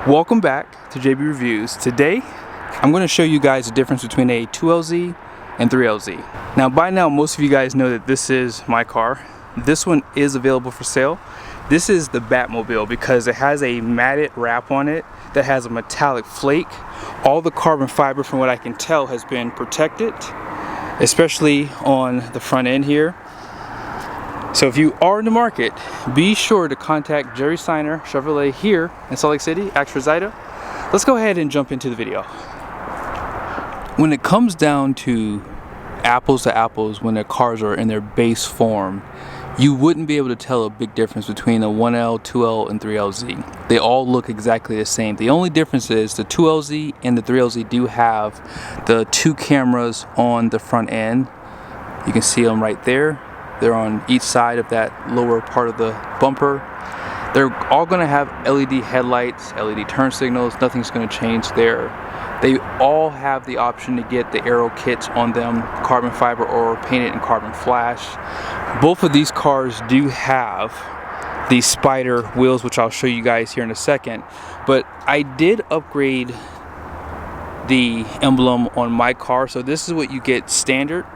Welcome back to JB Reviews. Today I'm going to show you guys the difference between a 2LZ and 3LZ. Now by now most of you guys know that this is my car. This one is available for sale. This is the Batmobile because it has a matted wrap on it that has a metallic flake. All the carbon fiber, from what I can tell, has been protected, especially on the front end here. So if you are in the market, be sure to contact Jerry Seiner Chevrolet here in Salt Lake City, AstroAI. Let's go ahead and jump into the video. When it comes down to apples to apples, when their cars are in their base form, you wouldn't be able to tell a big difference between a 1L, 2L, and 3LZ. They all look exactly the same. The only difference is the 2LZ and the 3LZ do have the two cameras on the front end. You can see them right there. They're on each side of that lower part of the bumper. They're all going to have LED headlights, LED turn signals. Nothing's going to change there. They all have the option to get the aero kits on them, carbon fiber or painted in carbon flash. Both of these cars do have the spider wheels, which I'll show you guys here in a second. But I did upgrade the emblem on my car. So this is what you get standard.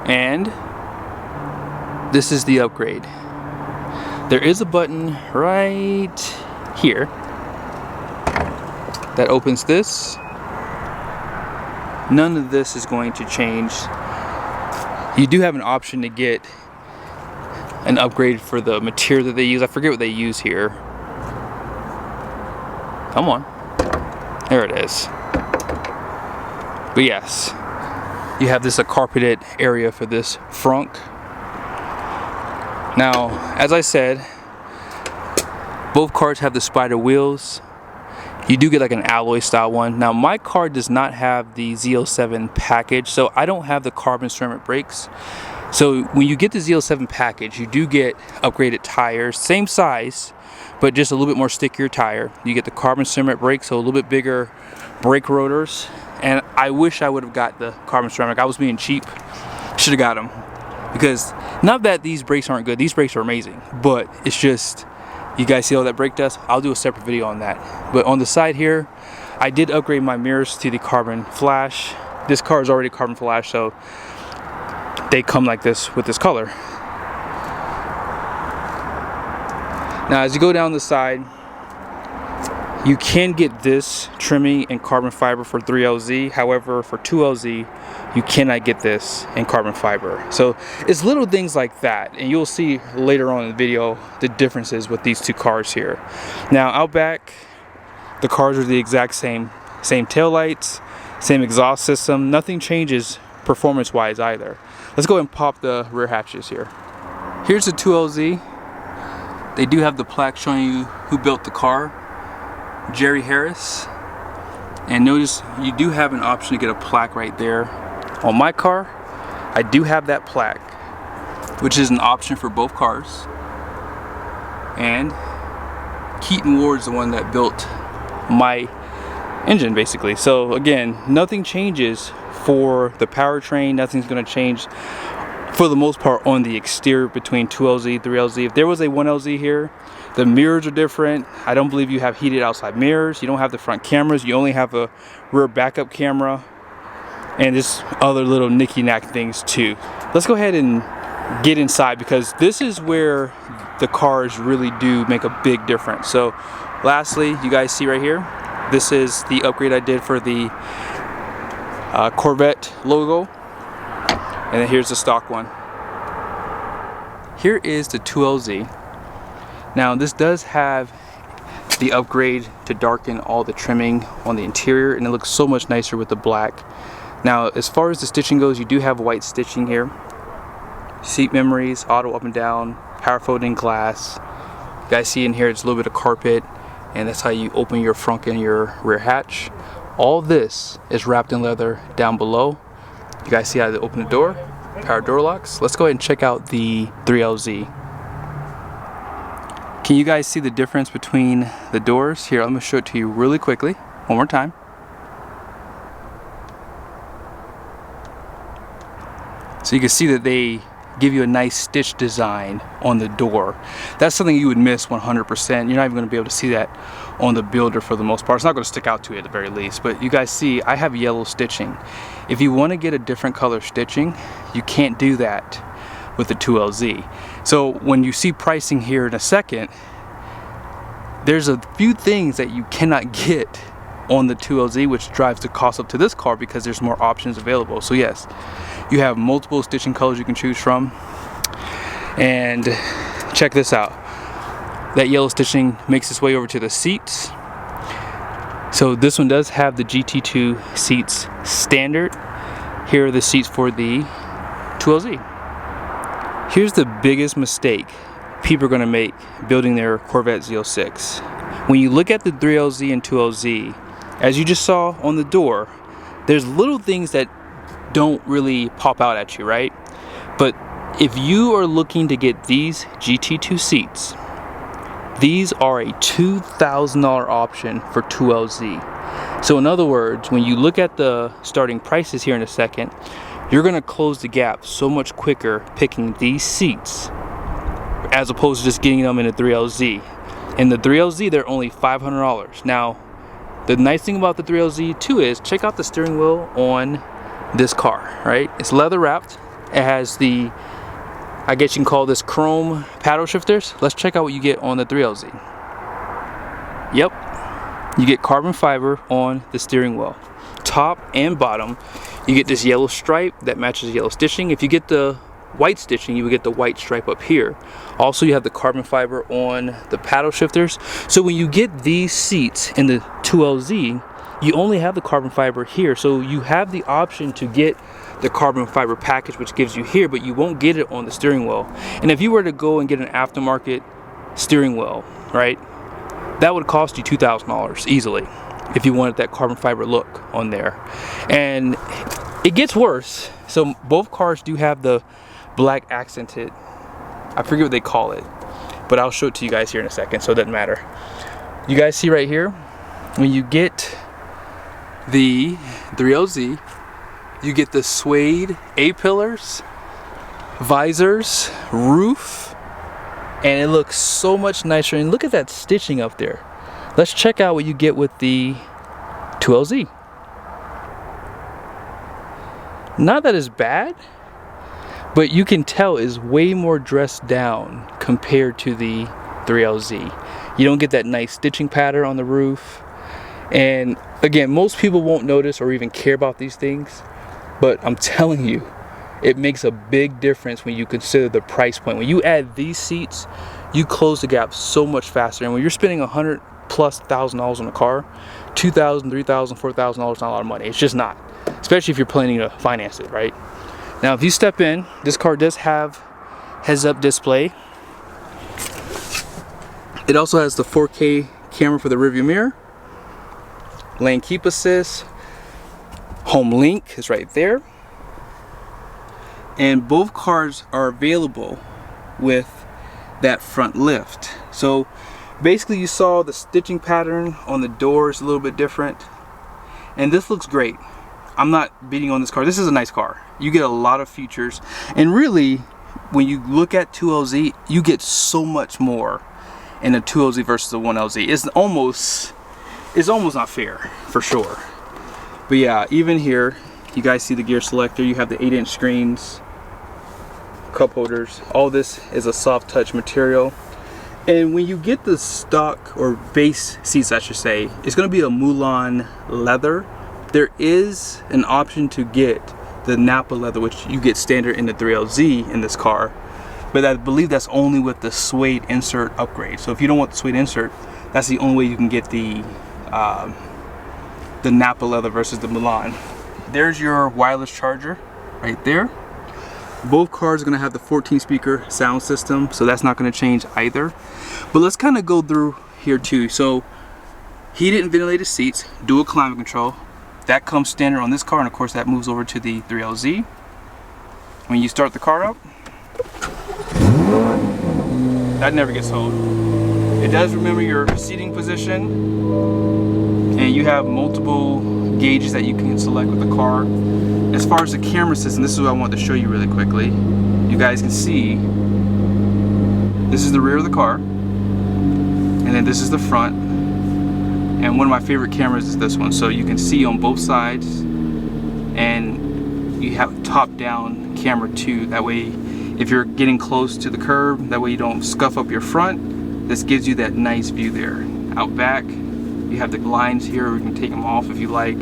And this is the upgrade. There is a button right here that opens this. None of this is going to change. You do have an option to get an upgrade for the material that they use. I forget what they use here. Come on. There it is. But yes, you have this a carpeted area for this frunk. Now, as I said, both cars have the spider wheels. You do get like an alloy style one. Now my car does not have the Z07 package, so I don't have the carbon ceramic brakes. So when you get the Z07 package, you do get upgraded tires, same size, but just a little bit more stickier tire. You get the carbon ceramic brakes, so a little bit bigger brake rotors. And I wish I would have got the carbon ceramic. I was being cheap. Should have got them. Because not that these brakes aren't good, these brakes are amazing, but it's just, you guys see all that brake dust? I'll do a separate video on that. But on the side here, I did upgrade my mirrors to the carbon flash. This car is already carbon flash, so they come like this with this color. Now as you go down the side, you can get this trimming in carbon fiber for 3LZ. However, for 2LZ, you cannot get this in carbon fiber. So it's little things like that, and you'll see later on in the video the differences with these two cars here. Now out back, the cars are the exact same tail lights, same exhaust system. Nothing changes performance-wise either. Let's go ahead and pop the rear hatches here. Here's the 2LZ. They do have the plaque showing you who built the car. Jerry Harris. And notice you do have an option to get a plaque right there. On my car, I do have that plaque, which is an option for both cars. And Keaton Ward's the one that built my engine basically. So again, nothing changes for the powertrain. Nothing's going to change for the most part on the exterior between 2LZ, 3LZ. If there was a 1LZ here, the mirrors are different. I don't believe you have heated outside mirrors. You don't have the front cameras. You only have a rear backup camera. And just other little nicky-nack things too. Let's go ahead and get inside because this is where the cars really do make a big difference. So lastly, you guys see right here, this is the upgrade I did for the Corvette logo. And then here's the stock one. Here is the 2LZ. Now this does have the upgrade to darken all the trimming on the interior, and it looks so much nicer with the black. Now as far as the stitching goes, you do have white stitching here. Seat memories, auto up and down, power folding glass. You guys see in here it's a little bit of carpet, and that's how you open your front and your rear hatch. All this is wrapped in leather down below. You guys see how they open the door, power door locks. Let's go ahead and check out the 3LZ. Can you guys see the difference between the doors? Here, I'm going to show it to you really quickly, one more time. So you can see that they give you a nice stitch design on the door. That's something you would miss 100%. You're not even going to be able to see that on the builder for the most part. It's not going to stick out to you at the very least, but you guys see I have yellow stitching. If you want to get a different color stitching, you can't do that with the 2LZ. So when you see pricing here in a second, there's a few things that you cannot get on the 2LZ, which drives the cost up to this car because there's more options available. So yes, you have multiple stitching colors you can choose from. And check this out. That yellow stitching makes its way over to the seats. So this one does have the GT2 seats standard. Here are the seats for the 2LZ. Here's the biggest mistake people are going to make building their Corvette Z06. When you look at the 3LZ and 2LZ, as you just saw on the door, there's little things that don't really pop out at you, right? But if you are looking to get these GT2 seats, these are a $2,000 option for 2LZ. So in other words, when you look at the starting prices here in a second, you're going to close the gap so much quicker picking these seats as opposed to just getting them in a 3LZ. In the 3LZ, they're only $500. Now, the nice thing about the 3LZ too is, check out the steering wheel on this car, right? It's leather wrapped. It has the, I guess you can call this chrome paddle shifters. Let's check out what you get on the 3LZ. Yep, you get carbon fiber on the steering wheel. Top and bottom, you get this yellow stripe that matches yellow stitching. If you get the white stitching, you would get the white stripe up here. Also, you have the carbon fiber on the paddle shifters. So when you get these seats in the 2LZ, you only have the carbon fiber here. So you have the option to get the carbon fiber package, which gives you here, but you won't get it on the steering wheel. And if you were to go and get an aftermarket steering wheel, right, that would cost you $2,000 easily if you wanted that carbon fiber look on there. And it gets worse. So both cars do have the black accented, I forget what they call it, but I'll show it to you guys here in a second, so it doesn't matter. You guys see right here, when you get the 3LZ, you get the suede A-pillars, visors, roof, and it looks so much nicer. And look at that stitching up there. Let's check out what you get with the 2LZ. Not that it's bad, but you can tell is way more dressed down compared to the 3LZ. You don't get that nice stitching pattern on the roof. And again, most people won't notice or even care about these things, but I'm telling you, it makes a big difference when you consider the price point. When you add these seats, you close the gap so much faster. And when you're spending $100,000+ on a car, $2,000, $3,000, $4,000 not a lot of money. It's just not, especially if you're planning to finance it, right? Now, if you step in, this car does have heads-up display. It also has the 4K camera for the rearview mirror, lane keep assist, home link is right there, and both cars are available with that front lift. So basically, you saw the stitching pattern on the doors a little bit different, and this looks great. I'm not beating on this car. This is a nice car. You get a lot of features, and really, when you look at 2LZ, you get so much more in a 2LZ versus a 1LZ. It's almost not fair, for sure. But yeah, even here, you guys see the gear selector. You have the 8-inch screens, cup holders. All this is a soft touch material. And when you get the stock or base seats, I should say, it's going to be a Mulan leather. There is an option to get the Napa leather, which you get standard in the 3LZ in this car, but I believe that's only with the suede insert upgrade. So if you don't want the suede insert, that's the only way you can get the Napa leather versus the Mulan. There's your wireless charger right there. Both cars are going to have the 14-speaker sound system, so that's not going to change either. But let's kind of go through here too. So heated and ventilated seats, dual climate control. That comes standard on this car, and of course that moves over to the 3LZ. When you start the car up, that never gets old. It does remember your seating position, and you have multiple gauges that you can select with the car. As far as the camera system, this is what I want to show you really quickly. You guys can see this is the rear of the car, and then this is the front. And one of my favorite cameras is this one, so you can see on both sides, and you have top-down camera too. That way, if you're getting close to the curb, that way you don't scuff up your front. This gives you that nice view there. Out back, you have the lines here. You can take them off if you like.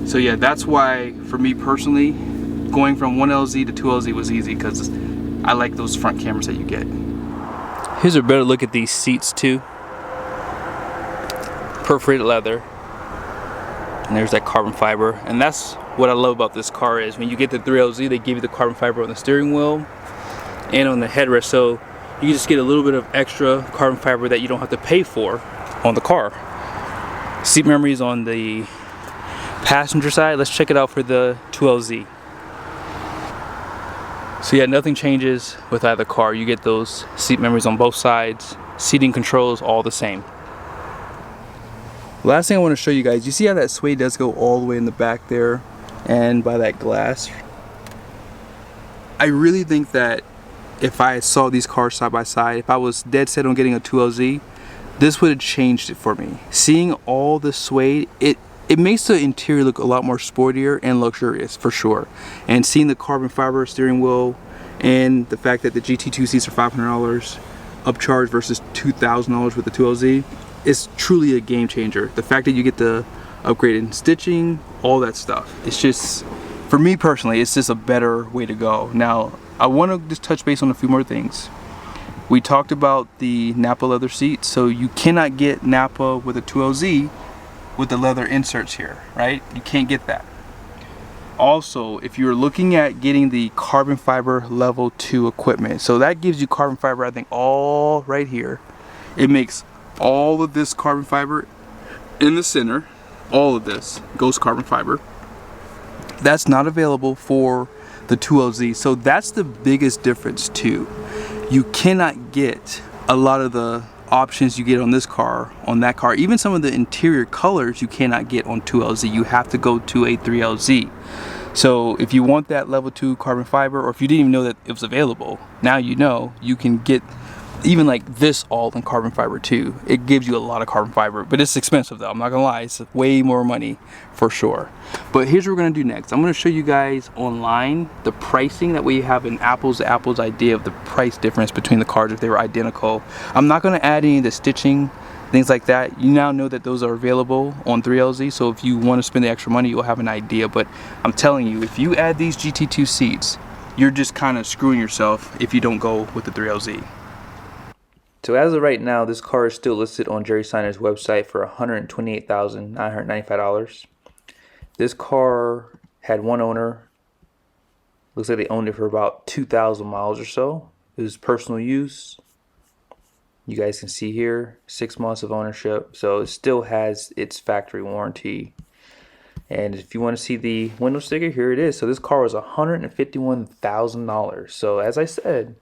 So yeah, that's why for me personally, going from 1LZ to 2LZ was easy, because I like those front cameras that you get. Here's a better look at these seats too. Perforated leather, and there's that carbon fiber, and that's what I love about this car is when you get the 3LZ, they give you the carbon fiber on the steering wheel and on the headrest, so you just get a little bit of extra carbon fiber that you don't have to pay for on the car. Seat memories on the passenger side. Let's check it out for the 2LZ. So yeah, nothing changes with either car. You get those seat memories on both sides. Seating controls all the same. Last thing I want to show you guys, you see how that suede does go all the way in the back there and by that glass? I really think that if I saw these cars side by side, if I was dead set on getting a 2LZ, this would have changed it for me. Seeing all the suede, it makes the interior look a lot more sportier and luxurious for sure. And seeing the carbon fiber steering wheel and the fact that the GT2 seats are $500 upcharge versus $2,000 with the 2LZ, it's truly a game changer. The fact that you get the upgraded stitching, all that stuff. It's just, for me personally, it's just a better way to go. Now, I want to just touch base on a few more things. We talked about the Nappa leather seats, so you cannot get Nappa with a 2LZ with the leather inserts here, right? You can't get that. Also, if you're looking at getting the carbon fiber level 2 equipment, so that gives you carbon fiber, I think, all right here. It makes all of this carbon fiber in the center. All of this goes carbon fiber. That's not available for the 2LZ, so that's the biggest difference too. You cannot get a lot of the options you get on this car on that car. Even some of the interior colors you cannot get on 2LZ. You have to go to a 3LZ. So if you want that level 2 carbon fiber, or if you didn't even know that it was available, now you know you can get even like this all in carbon fiber too. It gives you a lot of carbon fiber, but it's expensive though. I'm not gonna lie, it's way more money for sure. But here's what we're gonna do next. I'm gonna show you guys online the pricing, that way you have an apples to apples idea of the price difference between the cars if they were identical. I'm not gonna add any of the stitching, things like that. You now know that those are available on 3LZ, so if you want to spend the extra money, you'll have an idea. But I'm telling you, if you add these GT2 seats, you're just kind of screwing yourself if you don't go with the 3LZ. So as of right now, this car is still listed on Jerry Seiner's website for $128,995. This car had one owner. Looks like they owned it for about 2,000 miles or so. It was personal use. You guys can see here, 6 months of ownership. So it still has its factory warranty. And if you want to see the window sticker, here it is. So this car was $151,000. So as I said,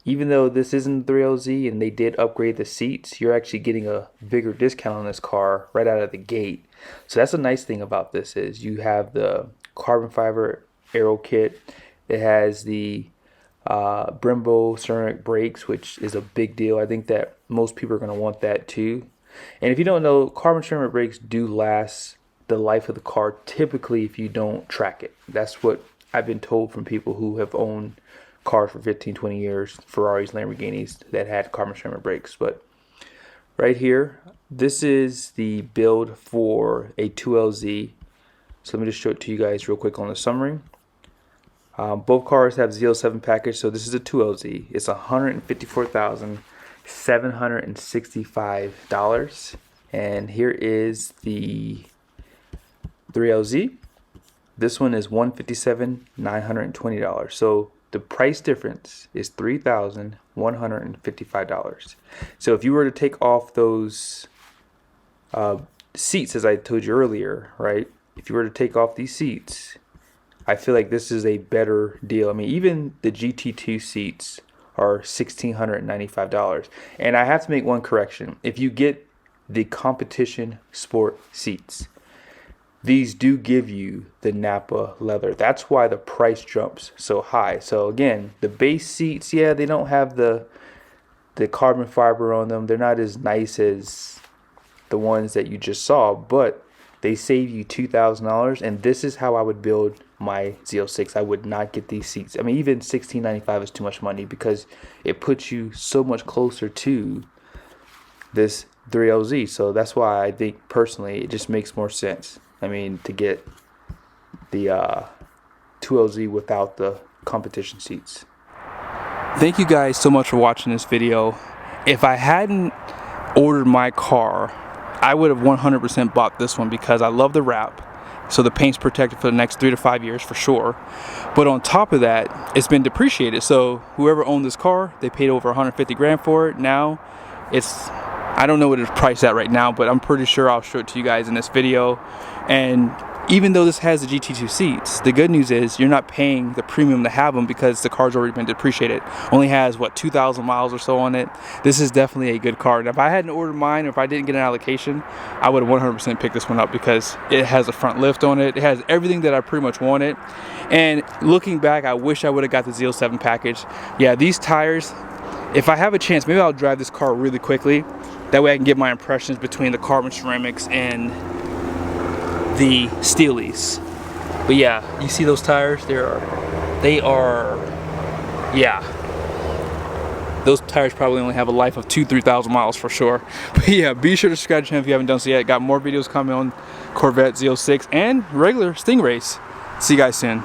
even though this isn't 3LZ and they did upgrade the seats, you're actually getting a bigger discount on this car right out of the gate. So that's a nice thing about this, is you have the carbon fiber aero kit. It has the Brembo ceramic brakes, which is a big deal. I think that most people are going to want that too. And if you don't know, carbon ceramic brakes do last the life of the car typically if you don't track it. That's what I've been told from people who have owned cars for 15-20 years, Ferraris, Lamborghinis, that had carbon ceramic brakes. But right here, this is the build for a 2LZ. So let me just show it to you guys real quick on the summary. Both cars have Z07 package, so this is a 2LZ. It's $154,765. And here is the 3LZ. This one is $157,920. So the price difference is $3,155. So if you were to take off those seats, as I told you earlier, right? If you were to take off these seats, I feel like this is a better deal. I mean, even the GT2 seats are $1,695. And I have to make one correction. If you get the competition sport seats, these do give you the Nappa leather. That's why the price jumps so high. So again, the base seats, yeah, they don't have the carbon fiber on them. They're not as nice as the ones that you just saw, but they save you $2,000. And this is how I would build my Z06. I would not get these seats. I mean, even $1,695 is too much money because it puts you so much closer to this 3LZ. So that's why I think personally it just makes more sense. I mean, to get the 2LZ without the competition seats. Thank you guys so much for watching this video. If I hadn't ordered my car, I would have 100% bought this one because I love the wrap. So the paint's protected for the next 3 to 5 years for sure. But on top of that, it's been depreciated. So whoever owned this car, they paid over 150 grand for it. Now it's, I don't know what it's priced at right now, but I'm pretty sure I'll show it to you guys in this video. And even though this has the GT2 seats, the good news is you're not paying the premium to have them because the car's already been depreciated. Only has, what, 2,000 miles or so on it. This is definitely a good car. And if I hadn't ordered mine, or if I didn't get an allocation, I would have 100% picked this one up because it has a front lift on it. It has everything that I pretty much wanted. And looking back, I wish I would have got the Z07 package. Yeah, these tires, if I have a chance, maybe I'll drive this car really quickly. That way I can get my impressions between the carbon ceramics and the steelies. But yeah, you see those tires? They are, yeah. Those tires probably only have a life of 2,000–3,000 miles for sure. But yeah, be sure to subscribe to the channel if you haven't done so yet. Got more videos coming on Corvette Z06 and regular Stingrays. See you guys soon.